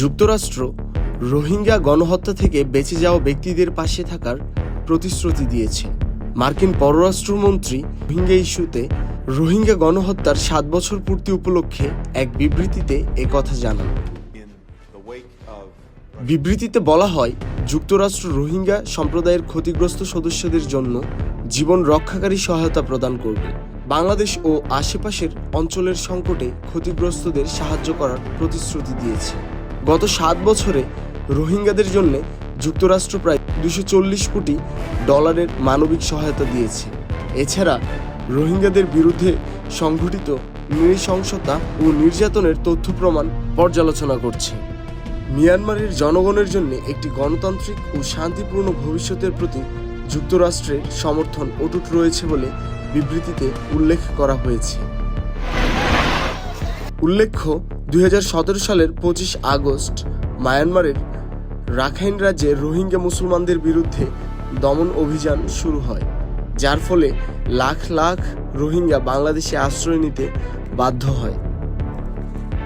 যুক্তরাষ্ট্র রোহিঙ্গা গণহত্যা থেকে বেঁচে যাওয়া ব্যক্তিদের পাশে থাকার প্রতিশ্রুতি দিয়েছে। মার্কিন পররাষ্ট্রমন্ত্রী রোহিঙ্গা ইস্যুতে রোহিঙ্গা গণহত্যার 7 বছর পূর্তি উপলক্ষে এক বিবৃতিতে একথা জানান। বিবৃতিতে বলা হয়, যুক্তরাষ্ট্র রোহিঙ্গা সম্প্রদায়ের ক্ষতিগ্রস্ত সদস্যদের জন্য জীবন রক্ষাকারী সহায়তা প্রদান করবে। বাংলাদেশ ও আশেপাশের অঞ্চলের সংকটে ক্ষতিগ্রস্তদের সাহায্য করার প্রতিশ্রুতি দিয়েছে। গত 7 বছরে রোহিঙ্গাদের জন্য যুক্তরাষ্ট্র প্রায় $240 কোটি মানবিক সহায়তা দিয়েছে। এছাড়া রোহিঙ্গাদের বিরুদ্ধে সংঘটিত নৃশংসতা ও নির্যাতনের তথ্য প্রমাণ পর্যালোচনা করছে। মিয়ানমারের জনগণের জন্য একটি গণতান্ত্রিক ও শান্তিপূর্ণ ভবিষ্যতের প্রতি যুক্তরাষ্ট্রের সমর্থন অটুট রয়েছে বলে বিবৃতিতে উল্লেখ করা হয়েছে। উল্লেখ্য, 2017 সালের 25 আগস্ট মায়ানমারের রাখাইন রাজ্যে রোহিঙ্গা মুসলমানদের বিরুদ্ধে দমন অভিযান শুরু হয়, যার ফলে লাখ লাখ রোহিঙ্গা বাংলাদেশে আশ্রয় নিতে বাধ্য হয়।